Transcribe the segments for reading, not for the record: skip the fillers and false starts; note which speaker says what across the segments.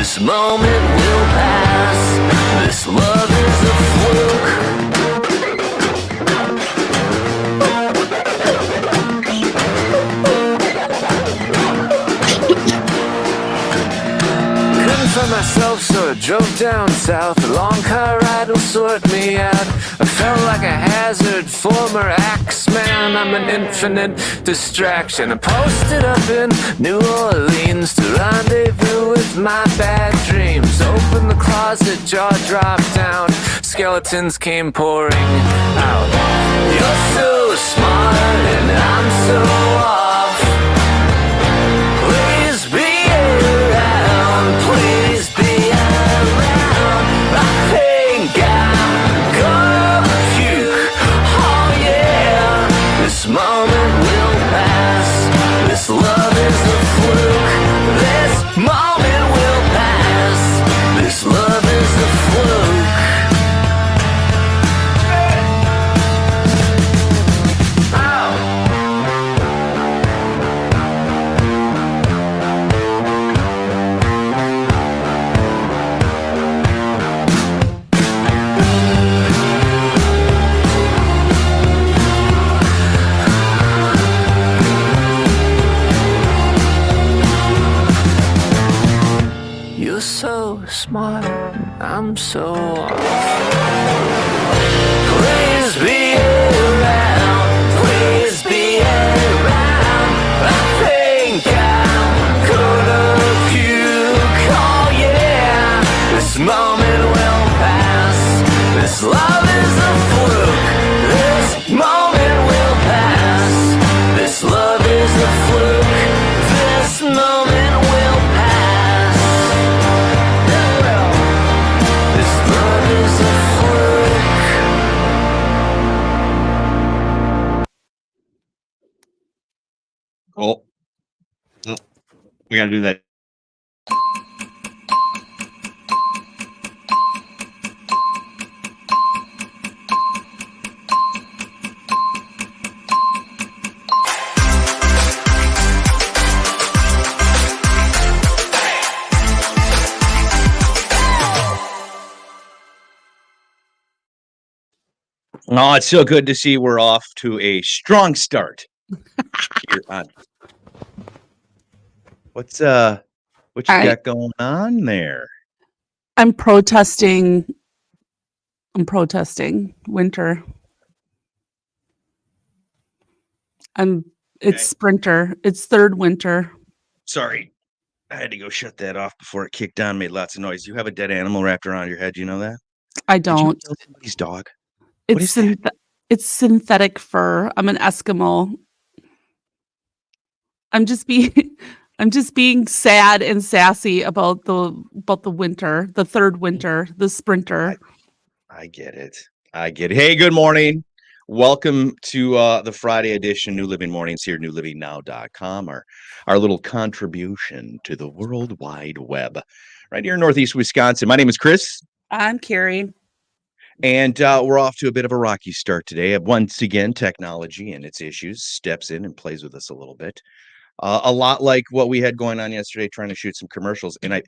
Speaker 1: This moment will pass. This love is a fluke. For myself, so I drove down south. A long car ride will sort me out. I felt like a hazard, former Axeman. I'm an infinite distraction. I posted up in New Orleans to rendezvous with my bad dreams. Open the closet, jaw dropped down. Skeletons came pouring out. You're so smart and I'm so off. Please be around, please be around. I think I'm gonna puke. Oh yeah, this moment will pass. This love is a fluke. This moment will pass. This love is a fluke. You're so smart, I'm so off. Please be around, please be around. I think I'm gonna puke. Oh yeah, this moment will pass. This love is a fluke. This moment will pass. This love is a fluke. This moment will pass.
Speaker 2: Oh, we gotta do that. Oh, it's so good to see we're off to a strong start. Here on. What you got going on there?
Speaker 3: I'm protesting winter. It's sprinter. It's third winter.
Speaker 2: Sorry. I had to go shut that off before it kicked on, made lots of noise. You have a dead animal wrapped around your head, you know that?
Speaker 3: I don't.
Speaker 2: Did you kill somebody's dog?
Speaker 3: It's it's synthetic fur. I'm an Eskimo. I'm just being sad and sassy about the winter, the third winter, the sprinter.
Speaker 2: I get it. Hey, good morning. Welcome to the Friday edition, New Living Mornings here, newlivingnow.com, our little contribution to the World Wide Web, right here in Northeast Wisconsin. My name is Chris.
Speaker 3: I'm Carrie.
Speaker 2: And we're off to a bit of a rocky start today. Once again, technology and its issues steps in and plays with us a little bit. A lot like what we had going on yesterday, trying to shoot some commercials. And it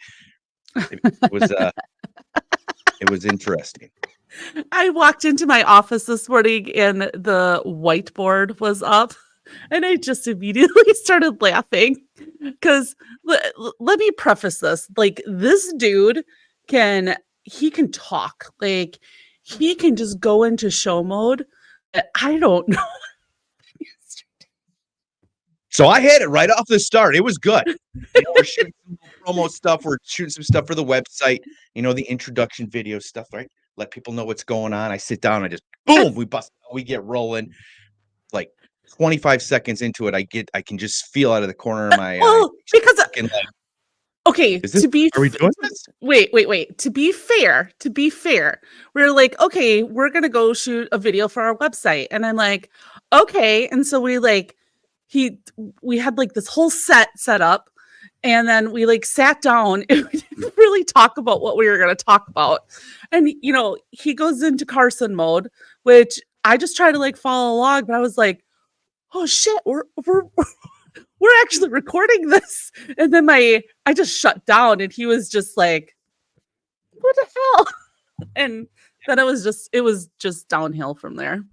Speaker 2: was interesting.
Speaker 3: I walked into my office this morning and the whiteboard was up and I just immediately started laughing because let me preface this. Like, this dude can talk. Like, he can just go into show mode. I don't know.
Speaker 2: So I had it right off the start. It was good. We're shooting some promo stuff. We're shooting some stuff for the website. The introduction video stuff, right? Let people know what's going on. I sit down. I just boom. We get rolling. Like 25 seconds into it, I can just feel out of the corner of my eye.
Speaker 3: Because okay,
Speaker 2: are we doing this?
Speaker 3: Wait. To be fair, we're like, okay, we're gonna go shoot a video for our website, and I'm like, okay, and so we had like this whole set up, and then we like sat down and we didn't really talk about what we were gonna talk about, and he goes into Carson mode, which I just try to like follow along, but I was like, oh shit, we're we're actually recording this. And then I just shut down and he was just like, what the hell? And then it was just downhill from there.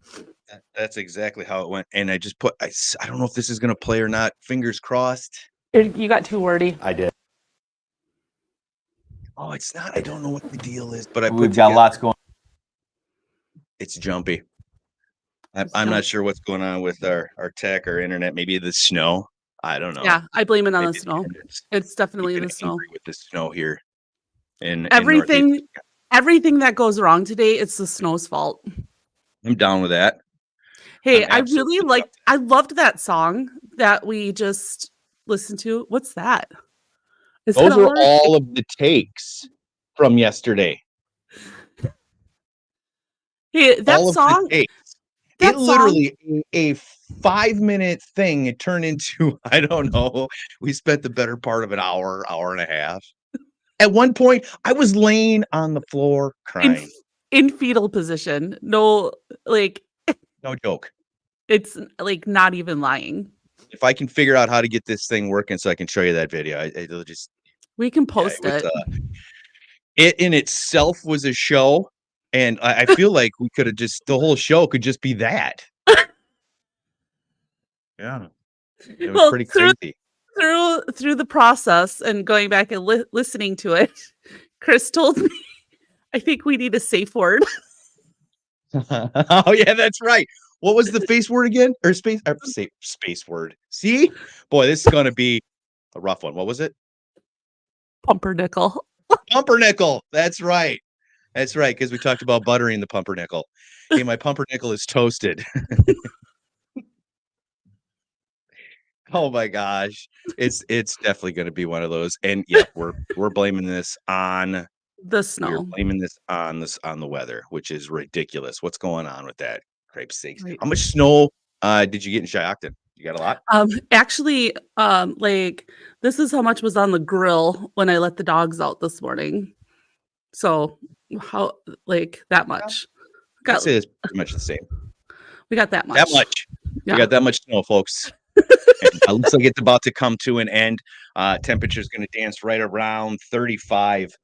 Speaker 2: That's exactly how it went. And I just put, I don't know if this is going to play or not. Fingers crossed.
Speaker 3: You got too wordy.
Speaker 4: I did.
Speaker 2: Oh, it's not. I don't know what the deal is, but
Speaker 4: We've got lots going.
Speaker 2: It's jumpy. I'm not sure what's going on with our tech or internet. Maybe the snow. I don't know.
Speaker 3: Yeah, I blame it on the
Speaker 2: Maybe
Speaker 3: snow. It's definitely the snow.
Speaker 2: With the snow here in
Speaker 3: Everything that goes wrong today, it's the snow's fault.
Speaker 2: I'm down with that.
Speaker 3: Hey, I loved that song that we just listened to. What's that?
Speaker 2: Those are all of the takes from yesterday.
Speaker 3: Hey, that song.
Speaker 2: It literally a 5-minute thing. It turned into, I don't know. We spent the better part of an hour and a half. At one point, I was laying on the floor crying.
Speaker 3: In fetal position. No, like.
Speaker 2: No joke.
Speaker 3: It's like not even lying.
Speaker 2: If I can figure out how to get this thing working so I can show you that video, it'll just.
Speaker 3: We can post it.
Speaker 2: It in itself was a show. And I feel like we could have the whole show could just be that. Yeah. It was pretty crazy.
Speaker 3: Through the process and going back and listening to it, Chris told me, I think we need a safe word.
Speaker 2: Oh, yeah, that's right. What was the face word again? Or space word. See? Boy, this is going to be a rough one. What was it?
Speaker 3: Pumpernickel.
Speaker 2: Pumpernickel. That's right. That's right, because we talked about buttering the pumpernickel. Hey, my pumpernickel is toasted. Oh my gosh. It's definitely going to be one of those. And yeah, we're blaming this on
Speaker 3: the snow.
Speaker 2: We're blaming this on the weather, which is ridiculous. What's going on with that? Crepe sakes.
Speaker 3: Right.
Speaker 2: How much snow did you get in Shiocton? You got a lot?
Speaker 3: Actually, like this is how much was on the grill when I let the dogs out this morning. So how like that much?
Speaker 2: I'd say it's pretty much the same.
Speaker 3: We got that much.
Speaker 2: That much.
Speaker 3: Yeah.
Speaker 2: We got that much snow, folks. It looks like it's about to come to an end. Temperature is going to dance right around 35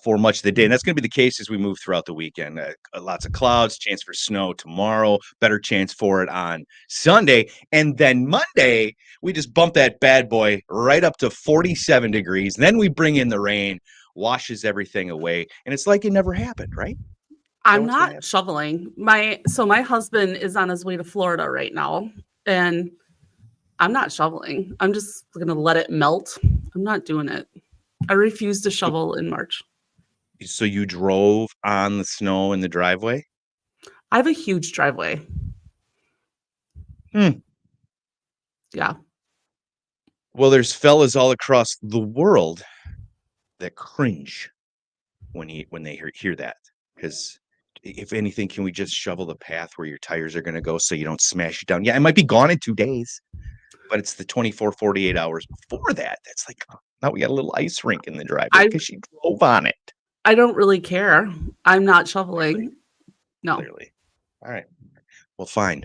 Speaker 2: for much of the day. And that's going to be the case as we move throughout the weekend. Lots of clouds, chance for snow tomorrow, better chance for it on Sunday. And then Monday, we just bump that bad boy right up to 47 degrees. Then we bring in the rain, washes everything away. And it's like it never happened, right?
Speaker 3: I'm not shoveling. My husband is on his way to Florida right now. And I'm not shoveling. I'm just going to let it melt. I'm not doing it. I refuse to shovel in March.
Speaker 2: So you drove on the snow in the driveway?
Speaker 3: I have a huge driveway. Yeah.
Speaker 2: Well, there's fellas all across the world that cringe when they hear that. Because if anything, can we just shovel the path where your tires are going to go so you don't smash it down? Yeah, it might be gone in 2 days, but it's the 24, 48 hours before that. That's like, now we got a little ice rink in the driveway because she drove on it.
Speaker 3: I don't really care. I'm not shoveling. No.
Speaker 2: Clearly. All right. Well, fine.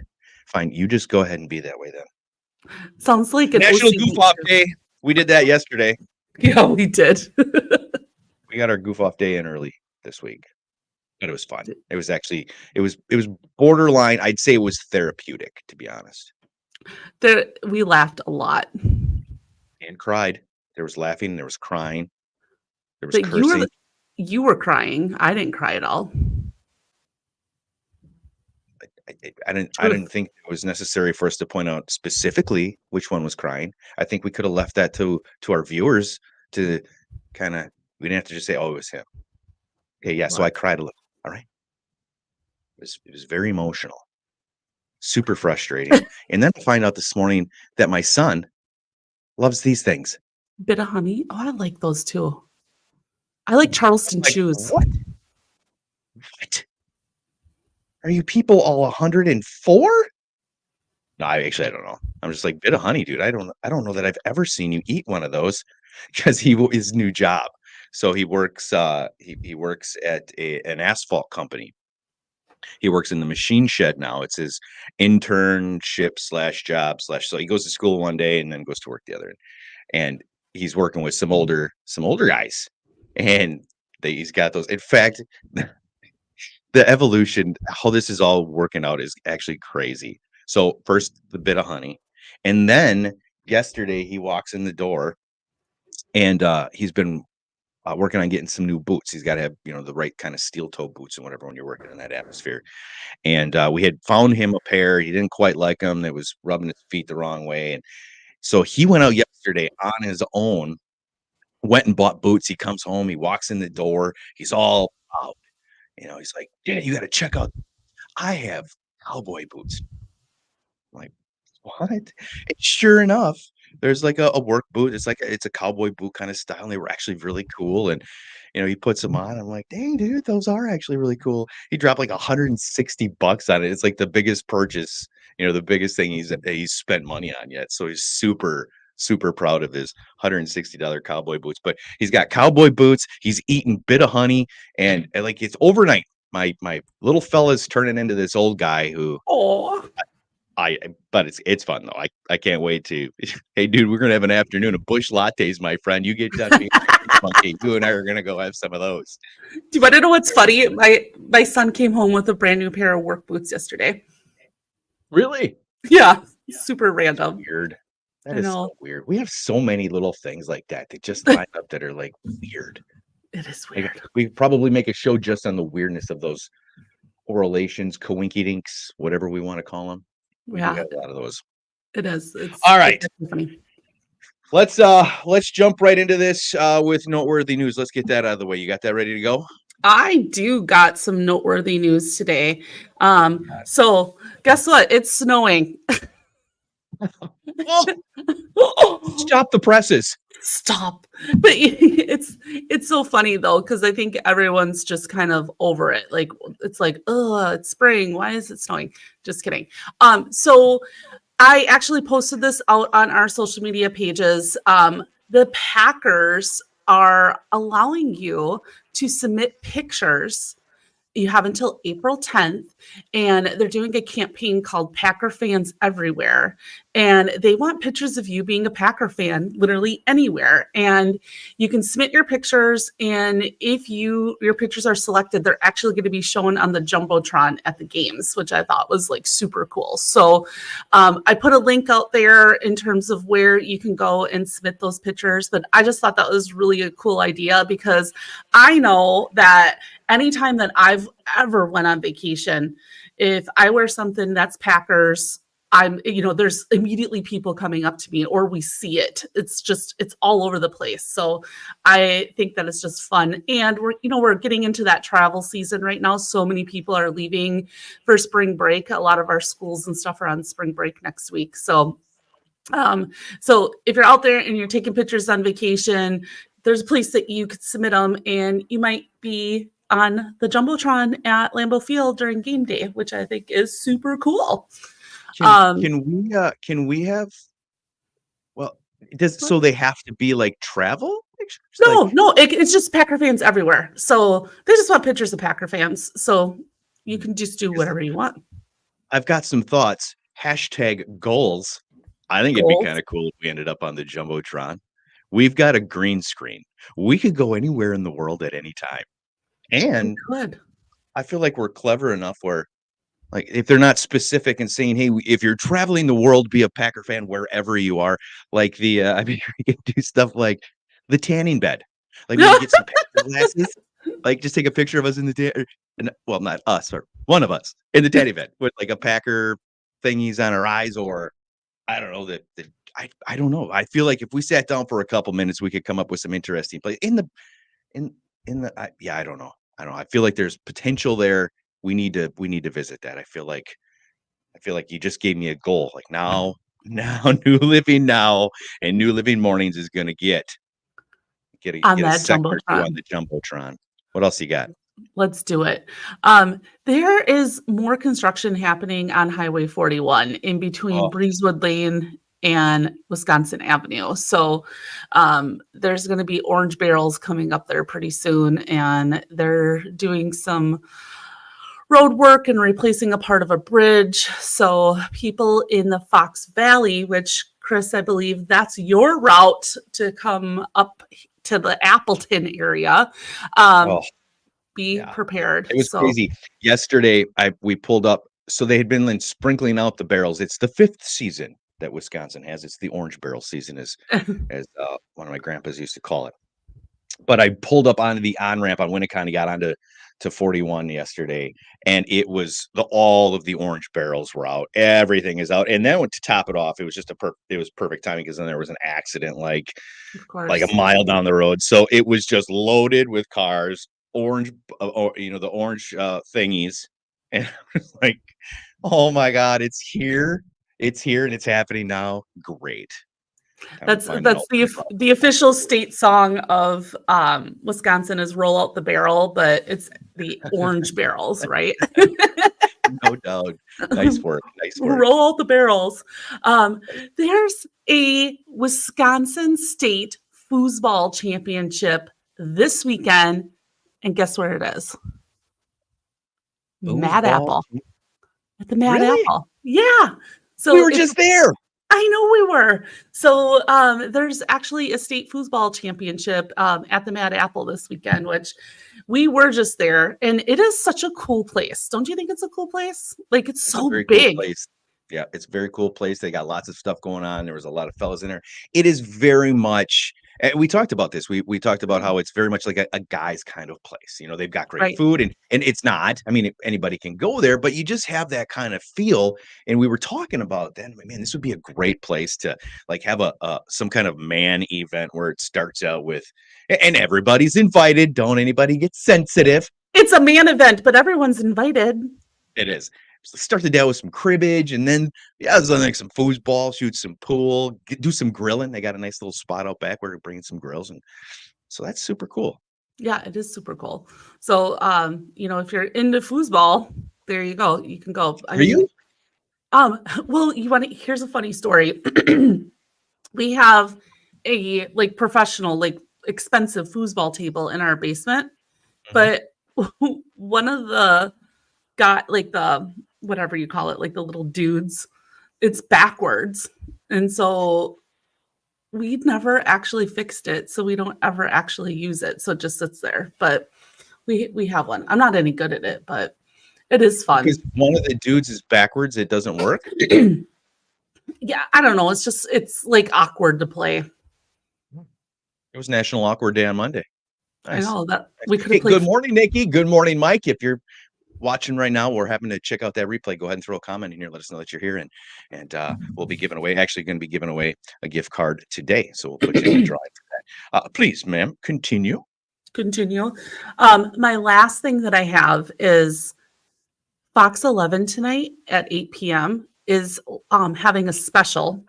Speaker 2: You just go ahead and be that way then.
Speaker 3: Sounds like an
Speaker 2: National
Speaker 3: OCD
Speaker 2: Goof Off Day. We did that yesterday.
Speaker 3: Yeah, we did.
Speaker 2: We got our Goof Off Day in early this week. But it was fun. It was actually, it was borderline. I'd say it was therapeutic, to be honest.
Speaker 3: We laughed a lot.
Speaker 2: And cried. There was laughing. There was crying. There was cursing.
Speaker 3: You were crying. I didn't cry at all.
Speaker 2: I didn't think it was necessary for us to point out specifically which one was crying. I think we could have left that to our viewers to kind of, we didn't have to just say, oh, it was him. Okay, yeah, so I cried a little. All right. It was very emotional. Super frustrating. And then I find out this morning that my son loves these things.
Speaker 3: Bit of honey. Oh, I like those too. I like Charleston chews.
Speaker 2: What? Are you people all 104? No, I don't know. I'm just like, bit of honey, dude. I don't know that I've ever seen you eat one of those because his new job. So he works he works at an asphalt company. He works in the machine shed now. It's his internship slash job slash. So he goes to school one day and then goes to work the other. And he's working with some older guys, and he's got those. In fact, the evolution, how this is all working out is actually crazy. So first the bit of honey, and then yesterday he walks in the door, and he's been working on getting some new boots. He's got to have the right kind of steel toe boots and whatever when you're working in that atmosphere. And we had found him a pair. He didn't quite like them. That was rubbing his feet the wrong way, and so he went out yesterday on his own. Went and bought boots. He comes home. He walks in the door. He's all out. He's like, "Dad, you got to check out. I have cowboy boots." I'm like, what? And sure enough, there's like a work boot. It's a cowboy boot kind of style. And they were actually really cool. And he puts them on. I'm like, dang, dude, those are actually really cool. He dropped like $160 on it. It's like the biggest purchase, the biggest thing he's spent money on yet. So he's super, super proud of his $160 cowboy boots. But he's got cowboy boots. He's eating bit of honey, and like it's overnight. My little fella's turning into this old guy who
Speaker 3: Oh,
Speaker 2: but it's fun though. I can't wait to. Hey, dude, we're gonna have an afternoon of bush lattes, my friend. You get done being monkey. You and I are gonna go have some of those.
Speaker 3: do you want to know what's funny? My son came home with a brand new pair of work boots yesterday.
Speaker 2: Really?
Speaker 3: Yeah, super random.
Speaker 2: Weird. That
Speaker 3: I
Speaker 2: is
Speaker 3: know.
Speaker 2: so weird. We have so many little things like that just line up that are like weird.
Speaker 3: It is
Speaker 2: Like,
Speaker 3: weird.
Speaker 2: we probably make a show just on the weirdness of those correlations, coinkydinks, whatever we want to call them. We do
Speaker 3: Yeah,
Speaker 2: have a lot of those.
Speaker 3: it is. It's
Speaker 2: All right.
Speaker 3: it's funny.
Speaker 2: Let's jump right into this with noteworthy news. Let's get that out of the way. You got that ready to go?
Speaker 3: I do got some noteworthy news today. So guess what? It's snowing.
Speaker 2: Stop the presses.
Speaker 3: Stop. But it's so funny though, because I think everyone's just kind of over it. Like it's like, oh, it's spring. Why is it snowing? Just kidding. So I actually posted this out on our social media pages. The Packers are allowing you to submit pictures. You have until April 10th, and they're doing a campaign called Packer Fans Everywhere. And they want pictures of you being a Packer fan literally anywhere. And you can submit your pictures, and if your pictures are selected, they're actually going to be shown on the Jumbotron at the games, which I thought was like super cool. So I put a link out there in terms of where you can go and submit those pictures. But I just thought that was really a cool idea, because I know that anytime that I've ever went on vacation, if I wear something that's Packers, there's immediately people coming up to me, or we see it. It's all over the place. So I think that it's just fun. And we're getting into that travel season right now. So many people are leaving for spring break. A lot of our schools and stuff are on spring break next week. So if you're out there and you're taking pictures on vacation, there's a place that you could submit them, and you might be on the Jumbotron at Lambeau Field during game day, which I think is super cool.
Speaker 2: Can we have? Well, so they have to be like travel pictures?
Speaker 3: No, it's just Packer fans everywhere. So they just want pictures of Packer fans. So you can just do whatever you want.
Speaker 2: I've got some thoughts. #goals. I think it'd be kind of cool if we ended up on the Jumbotron. We've got a green screen. We could go anywhere in the world at any time. And I feel like we're clever enough where, like, if they're not specific and saying, hey, if you're traveling the world, be a Packer fan wherever you are. Like we can do stuff like the tanning bed. Like we can get some Packer glasses. Like just take a picture of us in the well, not us, or one of us in the tanning bed with like a Packer thingies on our eyes, or I don't know I don't know. I feel like if we sat down for a couple minutes, we could come up with some interesting places I don't know. I feel like there's potential there. We need to visit that. I feel like you just gave me a goal. Like now New Living Now and New Living Mornings is going to get a second or two on the Jumbotron. What else you got?
Speaker 3: Let's do it. There is more construction happening on Highway 41 in between Breezewood Lane and Wisconsin Avenue. So there's going to be orange barrels coming up there pretty soon, and they're doing some road work and replacing a part of a bridge. So people in the Fox Valley, which Chris, I believe that's your route to come up to the Appleton area.
Speaker 2: Oh,
Speaker 3: Be
Speaker 2: yeah.
Speaker 3: prepared.
Speaker 2: It was
Speaker 3: So
Speaker 2: crazy. Yesterday, we pulled up. So they had been sprinkling out the barrels. It's the 5th season that Wisconsin has. It's the orange barrel season, as one of my grandpas used to call it. But I pulled up onto the on-ramp on Winnicott and got onto 41 yesterday, and it was all of the orange barrels were out. Everything is out. And then to top it off, it was just it was perfect timing because then there was an accident
Speaker 3: of course,
Speaker 2: like a mile down the road. So it was just loaded with cars, orange, or the orange thingies. And I was like, oh my God, it's here. It's here and it's happening now. Great.
Speaker 3: That's the official state song of Wisconsin is "Roll Out the Barrel," but it's the orange barrels, right?
Speaker 2: No doubt. Nice work. Nice work.
Speaker 3: Roll out the barrels. There's a Wisconsin State Foosball Championship this weekend, and guess where it is? Mad Apple. At the Mad Apple. Yeah. So
Speaker 2: we were just there.
Speaker 3: I know we were. So there's actually a state foosball championship at the Mad Apple this weekend, which we were just there. And it is such a cool place. Don't you think it's a cool place? Like, it's so big.
Speaker 2: Cool place. Yeah, it's a very cool place. They got lots of stuff going on. There was a lot of fellas in there. It is very much, and we talked about this. We talked about how it's very much like a guy's kind of place. They've got great food, and it's not. I mean, anybody can go there, but you just have that kind of feel. And we were talking about then, man, this would be a great place to like have some kind of man event where it starts out with, and everybody's invited. Don't anybody get sensitive.
Speaker 3: It's a man event, but everyone's invited.
Speaker 2: It is. So start the day with some cribbage, and then there's like some foosball, shoot some pool, do some grilling. They got a nice little spot out back where we're bringing some grills, and so that's super cool.
Speaker 3: Yeah, it is super cool. So, if you're into foosball, there you go. You can go.
Speaker 2: Are you?
Speaker 3: Well, here's a funny story. We have a professional, expensive foosball table in our basement, but one of the the whatever you call it, the little dudes, it's backwards. And so we'd never actually fixed it. So we don't ever actually use it. So it just sits there, but we have one. I'm not any good at it, but it is fun.
Speaker 2: Because one of the dudes is backwards. It doesn't work.
Speaker 3: Yeah. I don't know. It's awkward to play.
Speaker 2: It was National Awkward Day on Monday. Nice.
Speaker 3: I know that we could have
Speaker 2: played. Good morning, Nikki. Good morning, Mike. If you're watching right now, we're having to check out that replay. Go ahead and throw a comment in here. Let us know that you're here, and we'll be going to be giving away a gift card today. So we'll put you in the drawing for that. Please, ma'am, continue.
Speaker 3: My last thing that I have is Fox 11 tonight at 8 p.m. is having a special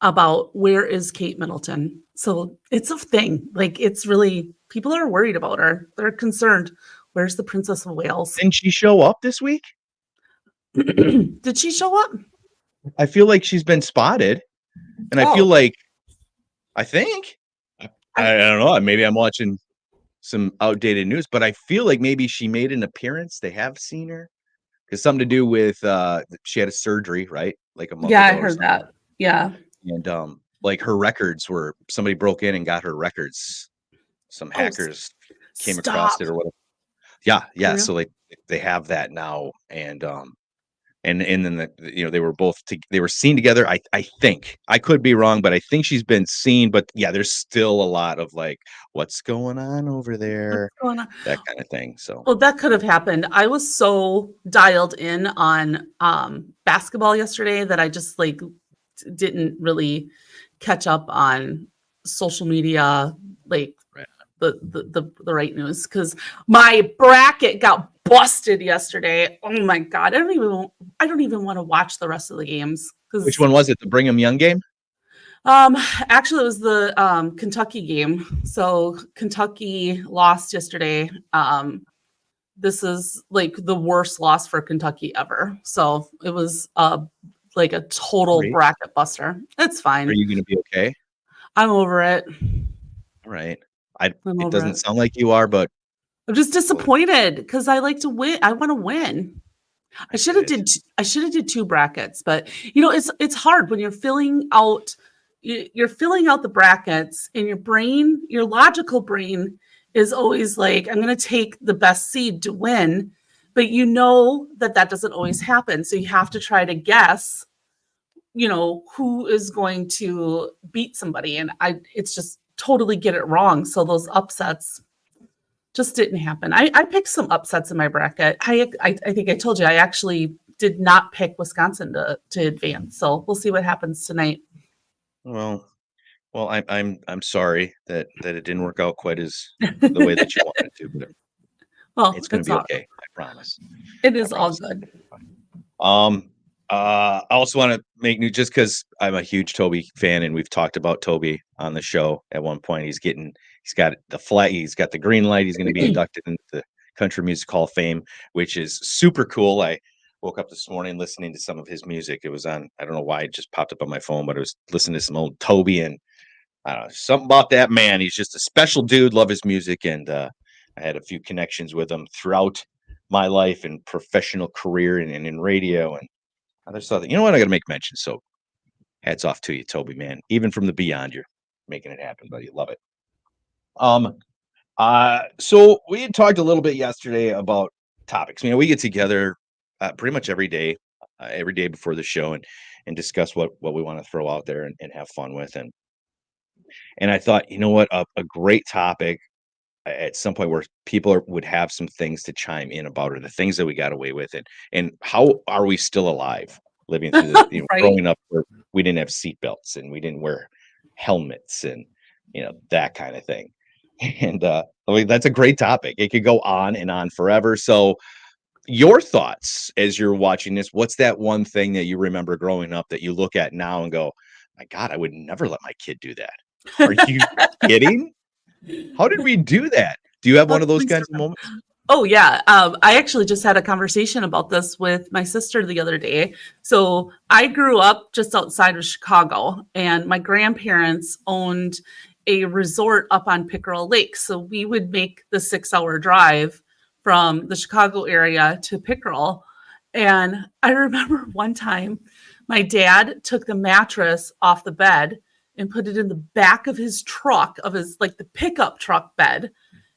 Speaker 3: about where is Kate Middleton. So it's a thing. It's really, people are worried about her. They're concerned. Where's the Princess of Wales?
Speaker 2: Didn't she show up this week?
Speaker 3: Did she show up?
Speaker 2: I feel like she's been spotted. And I feel like, I don't know. Maybe I'm watching some outdated news, but I feel like maybe she made an appearance. They have seen her. It's something to do with, she had a surgery, right? Like a month ago.
Speaker 3: I heard that. Yeah.
Speaker 2: And her records somebody broke in and got her records. Some hackers came across it or whatever. Yeah.
Speaker 3: Yeah.
Speaker 2: So they have that now, and then they were they were seen together. I think, I could be wrong, but I think she's been seen. But yeah, there's still a lot of what's going on over there, that kind of thing. So
Speaker 3: well, that could have happened. I was so dialed in on basketball yesterday that I just didn't really catch up on social media, the right news, because my bracket got busted yesterday. Oh my God. I don't even want to watch the rest of the games.
Speaker 2: Which one was it? The Brigham Young game?
Speaker 3: Actually it was the Kentucky game. So Kentucky lost yesterday. This is the worst loss for Kentucky ever. So it was a total bracket buster. It's fine.
Speaker 2: Are you going to be okay?
Speaker 3: I'm over it.
Speaker 2: All right. It doesn't sound like you are, but
Speaker 3: I'm just disappointed because I like to win. I want to win. I should have did 2 brackets, but it's hard when you're filling out the brackets and your logical brain is always like, I'm going to take the best seed to win, but that doesn't always happen. So you have to try to guess, who is going to beat somebody. And it's just totally get it wrong. So those upsets just didn't happen. I picked some upsets in my bracket. I think I told you I actually did not pick Wisconsin to advance. So we'll see what happens tonight.
Speaker 2: Well, I'm sorry that it didn't work out quite as the way that you wanted it to, but
Speaker 3: Well,
Speaker 2: it's going to be okay. I promise.
Speaker 3: It is all good.
Speaker 2: I also want to make new, just because I'm a huge Toby fan, and we've talked about Toby on the show at one point. He's got the flag, he's got the green light. He's going to be inducted into the Country Music Hall of Fame, which is super cool. I woke up this morning listening to some of his music. It was on, I don't know why it just popped up on my phone, but I was listening to some old Toby, and I don't know, something about that man. He's just a special dude. Love his music, and I had a few connections with him throughout my life and professional career and in radio. And I just thought that, I got to make mention. So hats off to you, Toby, man. Even from the beyond, you're making it happen, buddy. Love it. So we had talked a little bit yesterday about topics. We get together pretty much every day before the show and discuss what we want to throw out there and have fun with. And I thought, a great topic at some point where people would have some things to chime in about, or the things that we got away with, and how are we still alive living through the,
Speaker 3: Right.
Speaker 2: growing up where we didn't have seatbelts and we didn't wear helmets and, that kind of thing. And that's a great topic. It could go on and on forever. So your thoughts as you're watching this, what's that one thing that you remember growing up that you look at now and go, my God, I would never let my kid do that. Are you kidding? How did we do that? Do you have one of those kinds of moments?
Speaker 3: Oh, yeah. I actually just had a conversation about this with my sister the other day. So I grew up just outside of Chicago, and my grandparents owned a resort up on Pickerel Lake. So we would make the 6-hour drive from the Chicago area to Pickerel. And I remember one time my dad took the mattress off the bed and put it in the back of his truck, of his, like, the pickup truck bed.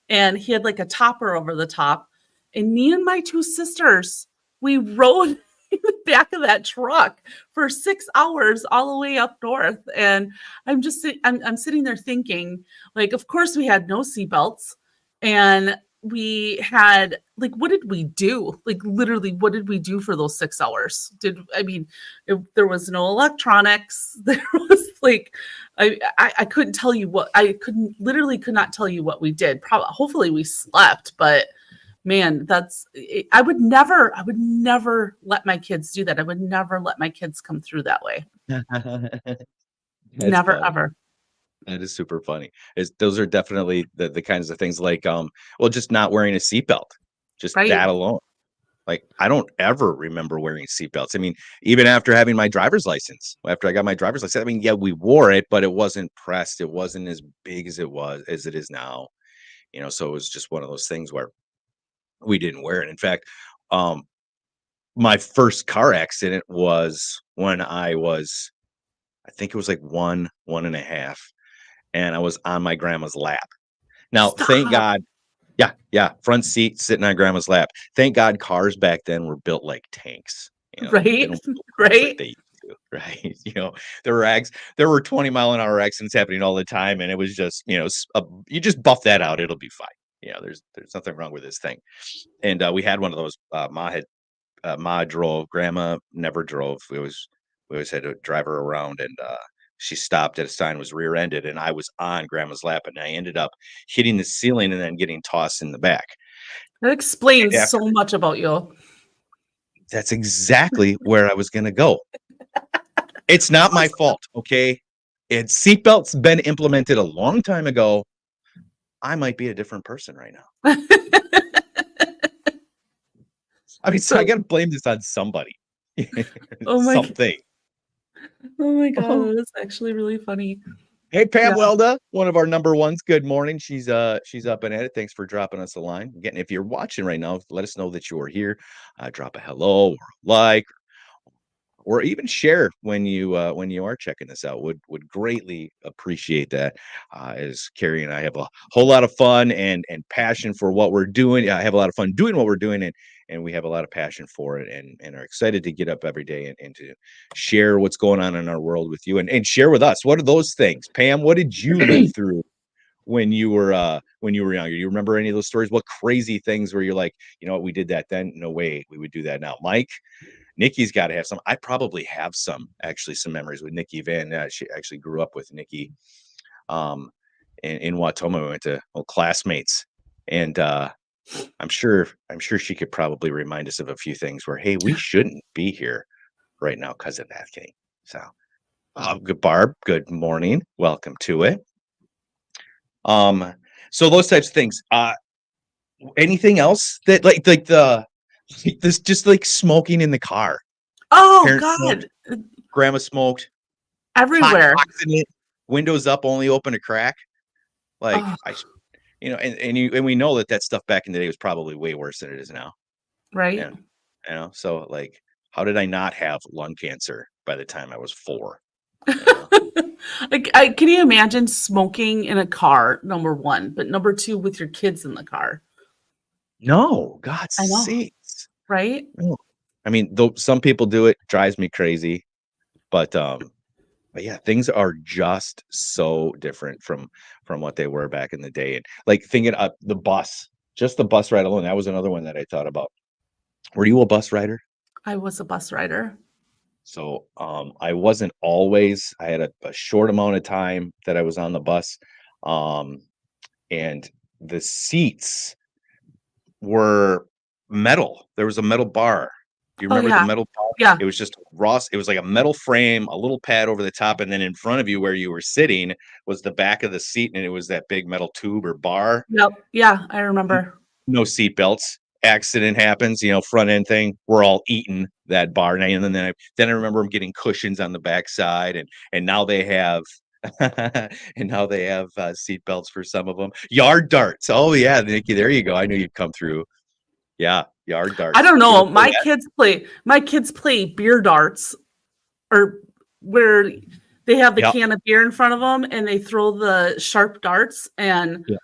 Speaker 3: And he had like a topper over the top. And me and my 2 sisters, we rode in the back of that truck for 6 hours all the way up north. And I'm sitting there thinking, like, of course we had no seatbelts. And we had, like, what did we do? Like, literally, what did we do for those 6 hours? There was no electronics. There was, like, I couldn't tell you what, could not tell you what we did. Hopefully we slept, but man, I would never let my kids do that. I would never let my kids come through that way. Never,
Speaker 2: funny.
Speaker 3: ever.
Speaker 2: That is super funny. Those are definitely the kinds of things, like, just not wearing a seatbelt, just
Speaker 3: Right.
Speaker 2: that alone. Like, I don't ever remember wearing seatbelts. I mean, even after having my driver's license, after I got my driver's license, I mean, yeah, we wore it, but it wasn't pressed. It wasn't as big as it is now. So it was just one of those things where we didn't wear it. In fact, my first car accident was when I think it was like one and a half, and I was on my grandma's lap. Now, thank God. Yeah, front seat, sitting on grandma's lap. Thank God cars back then were built like tanks.
Speaker 3: Right,
Speaker 2: they don't build cars
Speaker 3: right.
Speaker 2: like they used to, right? There were 20-mile-an-hour accidents happening all the time, and it was just, you just buff that out, it'll be fine. There's nothing wrong with this thing. And we had one of those. Ma drove. Grandma never drove. We always had to drive her around, and she stopped at a sign, was rear-ended, and I was on grandma's lap, and I ended up hitting the ceiling and then getting tossed in the back.
Speaker 3: That explains so much about you.
Speaker 2: That's exactly where I was going to go. It's not my fault, okay? Seatbelts been implemented a long time ago. I might be a different person right now. I mean, so I got to blame this on somebody.
Speaker 3: Oh my
Speaker 2: Something.
Speaker 3: Oh my God, that's actually really funny.
Speaker 2: Hey, Pam
Speaker 3: Yeah.
Speaker 2: Welda, one of our number ones. Good morning. She's up and at it. Thanks for dropping us a line. Again, if you're watching right now, let us know that you are here. Drop a hello or a like, or even share when you are checking this out. Would greatly appreciate that. As Carrie and I have a whole lot of fun and passion for what we're doing. I have a lot of fun doing what we're doing, and we have a lot of passion for it, and are excited to get up every day and to share what's going on in our world with you, and share with us. What are those things, Pam? What did you live through when you were younger? Do you remember any of those stories? What crazy things where you're like, you know what, we did that then? No way we would do that now. Mike? Nikki's got to have some. I probably have some memories with Nikki Van. She actually grew up with Nikki in Watoma. We went to classmates, and I'm sure she could probably remind us of a few things where, hey, we shouldn't be here right now because of that thing. So, good Barb, good morning, welcome to it. So those types of things. Anything else that like this, just like smoking in the car?
Speaker 3: Oh
Speaker 2: Parents
Speaker 3: God,
Speaker 2: smoked, grandma smoked,
Speaker 3: everywhere.
Speaker 2: hot it, windows up, only open a crack. Like
Speaker 3: Oh,
Speaker 2: and we know that stuff back in the day was probably way worse than it is now.
Speaker 3: right.
Speaker 2: And so like, how did I not have lung cancer by the time I was 4? You know?
Speaker 3: Like, can you imagine smoking in a car? Number one, but number two, with your kids in the car.
Speaker 2: No, God's
Speaker 3: I know,
Speaker 2: sakes.
Speaker 3: right?
Speaker 2: No. I mean, though some people do it, drives me crazy. But yeah, things are just so different from what they were back in the day. And like thinking the bus, just the bus ride alone, that was another one that I thought about. Were you a bus rider?
Speaker 3: I was a bus rider.
Speaker 2: So I wasn't always. I had a short amount of time that I was on the bus, and the seats were metal. There was a metal bar. Do you
Speaker 3: Oh
Speaker 2: remember the
Speaker 3: yeah,
Speaker 2: metal bar?
Speaker 3: yeah.
Speaker 2: It was just it was like a metal frame, a little pad over the top, and then in front of you where you were sitting was the back of the seat, and it was that big metal tube or bar.
Speaker 3: Yep. Yeah, I remember.
Speaker 2: No seat belts. Accident happens, front end thing. We're all eating that bar, and then I remember them getting cushions on the backside, and now they have seat belts for some of them. Yard darts. Oh yeah, Nikki, there you go. I knew you'd come through. Yeah, yard darts.
Speaker 3: I don't
Speaker 2: Did you
Speaker 3: know.
Speaker 2: ever play that?
Speaker 3: My kids play beer darts, or where they have the
Speaker 2: Yeah,
Speaker 3: can of beer in front of them and they throw the sharp darts, and
Speaker 2: yeah,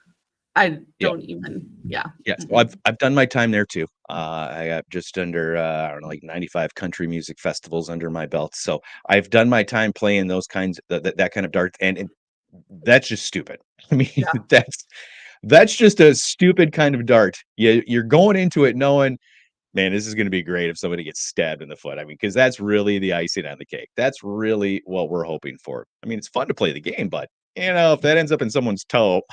Speaker 3: I
Speaker 2: yeah.
Speaker 3: don't even. Yeah.
Speaker 2: Yes, well, I've done my time there too. I got just under I don't know, like 95 country music festivals under my belt. So I've done my time playing those kinds that kind of darts, and that's just stupid. I mean,
Speaker 3: Yeah.
Speaker 2: that's just a stupid kind of dart. You're going into it knowing, man, this is going to be great if somebody gets stabbed in the foot. I mean, because that's really the icing on the cake. That's really what we're hoping for. I mean, it's fun to play the game, but if that ends up in someone's toe,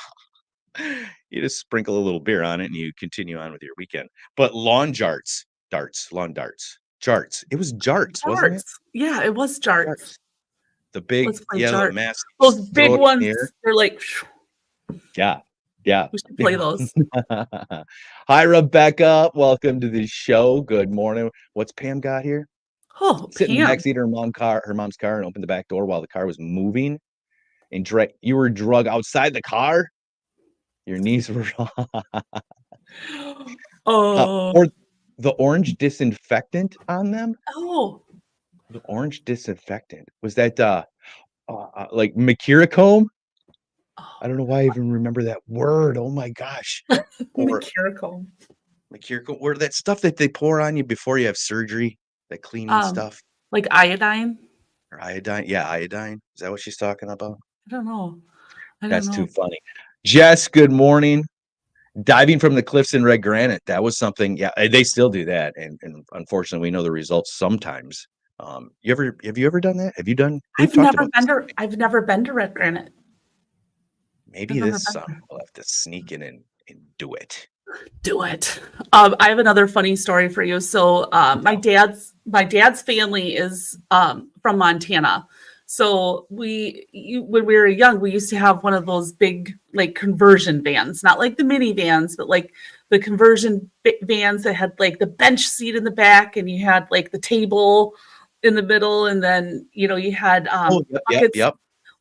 Speaker 2: you just sprinkle a little beer on it and you continue on with your weekend. But lawn darts. It was jarts, wasn't it?
Speaker 3: Darts. Yeah, it was darts.
Speaker 2: Jarts. The big
Speaker 3: Let's play
Speaker 2: yellow
Speaker 3: darts.
Speaker 2: mask. You
Speaker 3: Those
Speaker 2: just
Speaker 3: big
Speaker 2: throw it in
Speaker 3: ones,
Speaker 2: the air.
Speaker 3: they're like,
Speaker 2: Yeah. Yeah.
Speaker 3: we should play those.
Speaker 2: Hi, Rebecca. Welcome to the show. Good morning. What's Pam got here?
Speaker 3: Oh,
Speaker 2: Sit in the
Speaker 3: Pam.
Speaker 2: backseat of her mom's car, and open the back door while the car was moving. And you were drug outside the car. Your knees were
Speaker 3: Oh,
Speaker 2: or the orange disinfectant on them.
Speaker 3: oh.
Speaker 2: The orange disinfectant was that like Mercurochrome? I don't know why I even remember that word. Oh my gosh. Or
Speaker 3: Mercurochrome.
Speaker 2: Mercurochrome, or that stuff that they pour on you before you have surgery, that cleaning stuff.
Speaker 3: Like iodine.
Speaker 2: Or iodine. Yeah, iodine. Is that what she's talking about?
Speaker 3: I don't know. I don't
Speaker 2: That's too
Speaker 3: know.
Speaker 2: funny. Jess, good morning. Diving from the cliffs in red granite. That was something. Yeah, they still do that. And unfortunately we know the results sometimes. Have you ever done that? Have you done? We've talked about this.
Speaker 3: I've never been to Red Granite.
Speaker 2: Maybe
Speaker 3: I've never
Speaker 2: this
Speaker 3: been
Speaker 2: summer
Speaker 3: there.
Speaker 2: we'll have to sneak in and do it.
Speaker 3: Do it. I have another funny story for you. So my dad's family is from Montana. So when we were young, we used to have one of those big like conversion vans, not like the minivans, but like the conversion vans that had like the bench seat in the back, and you had like the table in the middle, and then you had
Speaker 2: Oh, yep.
Speaker 3: buckets,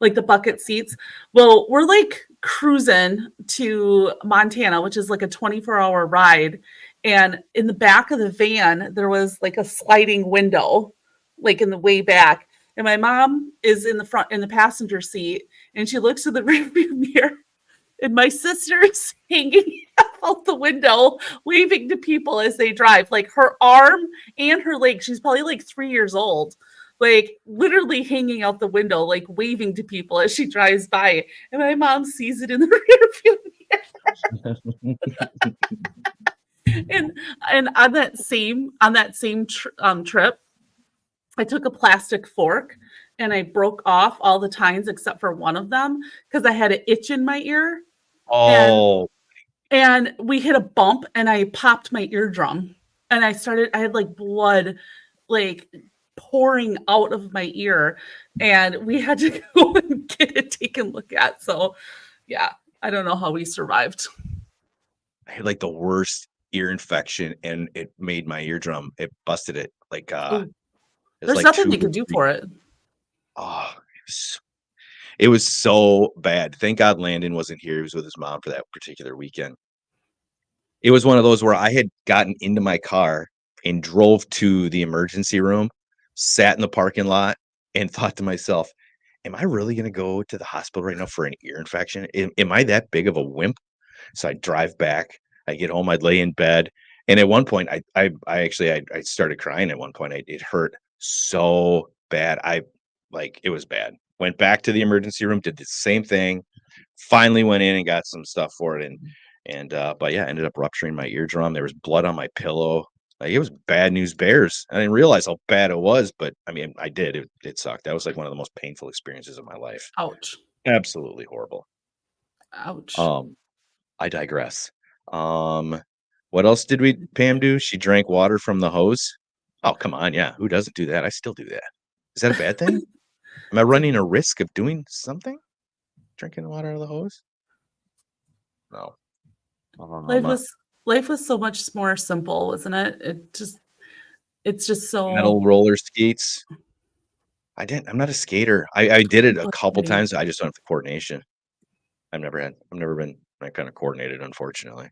Speaker 3: like the bucket seats. Well, we're like cruising to Montana, which is like a 24-hour ride. And in the back of the van, there was like a sliding window, like in the way back. And my mom is in the front, in the passenger seat, and she looks to the rearview mirror, and my sister's hanging out the window, waving to people as they drive. Like her arm and her leg, she's probably like 3 years old, like literally hanging out the window, like waving to people as she drives by. And my mom sees it in the rearview mirror. And on that same trip, I took a plastic fork and I broke off all the tines except for one of them because I had an itch in my ear.
Speaker 2: Oh,
Speaker 3: And we hit a bump and I popped my eardrum. And I had like blood like pouring out of my ear. And we had to go and get it taken a look at. So yeah, I don't know how we survived.
Speaker 2: I had like the worst ear infection, and it made my eardrum. It busted it. Like
Speaker 3: Ooh,
Speaker 2: it was
Speaker 3: there's
Speaker 2: like
Speaker 3: nothing
Speaker 2: 2
Speaker 3: they
Speaker 2: or
Speaker 3: could do
Speaker 2: 3.
Speaker 3: for it.
Speaker 2: Oh, it was so bad. Thank God Landon wasn't here. He was with his mom for that particular weekend. It was one of those where I had gotten into my car and drove to the emergency room, sat in the parking lot, and thought to myself, am I really going to go to the hospital right now for an ear infection? Am I that big of a wimp? So I drive back. I get home. I'd lay in bed, and at one point, I actually started crying. At one point, it hurt so bad. It was bad. Went back to the emergency room, did the same thing. Finally went in and got some stuff for it, but yeah, ended up rupturing my eardrum. There was blood on my pillow. Like, it was bad news bears. I didn't realize how bad it was, but I mean, I did. It sucked. That was like one of the most painful experiences of my life.
Speaker 3: Ouch.
Speaker 2: Absolutely horrible.
Speaker 3: Ouch.
Speaker 2: I digress. What else did Pam do? She drank water from the hose. Oh, come on. Yeah. Who doesn't do that? I still do that. Is that a bad thing? Am I running a risk of doing something? Drinking water out of the hose? No.
Speaker 3: Life was so much more simple, wasn't it? It's just
Speaker 2: Metal
Speaker 3: so
Speaker 2: roller skates. I'm not a skater. I did it a couple
Speaker 3: frustrating.
Speaker 2: times. I just don't have the coordination. I've never been that kind of coordinated, unfortunately.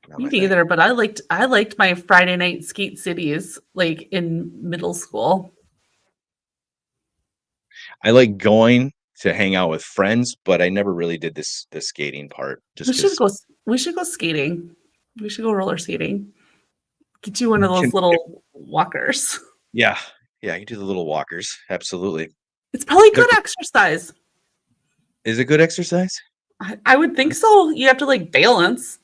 Speaker 2: Not
Speaker 3: Me
Speaker 2: my thing.
Speaker 3: neither, but I liked my Friday night skate cities like in middle school.
Speaker 2: I like going to hang out with friends, but I never really did the skating part just because
Speaker 3: We should go skating. We should go roller skating. Get you one of those little walkers.
Speaker 2: yeah. Yeah, you do the little walkers. Absolutely.
Speaker 3: It's probably good exercise.
Speaker 2: Is it good exercise?
Speaker 3: I would think so. You have to like balance.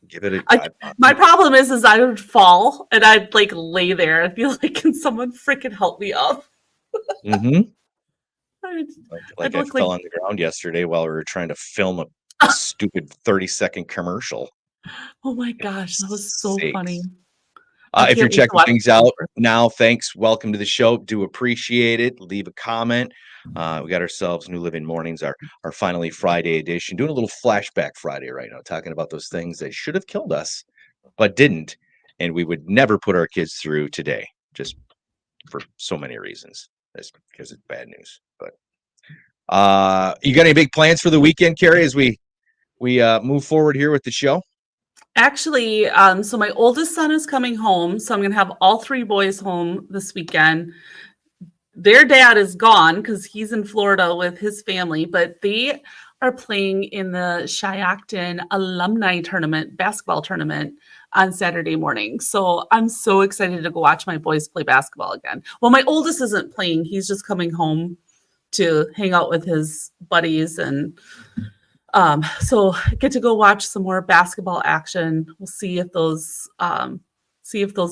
Speaker 2: Give it a
Speaker 3: My problem is I would fall and I'd like lay there. I'd be like, can someone freaking help me up?
Speaker 2: mm-hmm.
Speaker 3: I'd
Speaker 2: I
Speaker 3: look
Speaker 2: fell
Speaker 3: like,
Speaker 2: on the ground yesterday while we were trying to film a stupid 30-second commercial.
Speaker 3: oh my gosh, that was so funny.
Speaker 2: If you're checking things out now, thanks. Welcome to the show. Do appreciate it. Leave a comment. We got ourselves New Living Mornings, our finally Friday edition, doing a little flashback Friday right now, talking about those things that should have killed us, but didn't. And we would never put our kids through today, just for so many reasons. That's because it's bad news. But you got any big plans for the weekend, Carrie, as we move forward here with the show?
Speaker 3: Actually, so my oldest son is coming home, so I'm going to have all 3 boys home this weekend. Their dad is gone because he's in Florida with his family, but they are playing in the Shiocton alumni tournament, basketball tournament on Saturday morning. So I'm so excited to go watch my boys play basketball again. Well, my oldest isn't playing. He's just coming home to hang out with his buddies, and so get to go watch some more basketball action. We'll see if those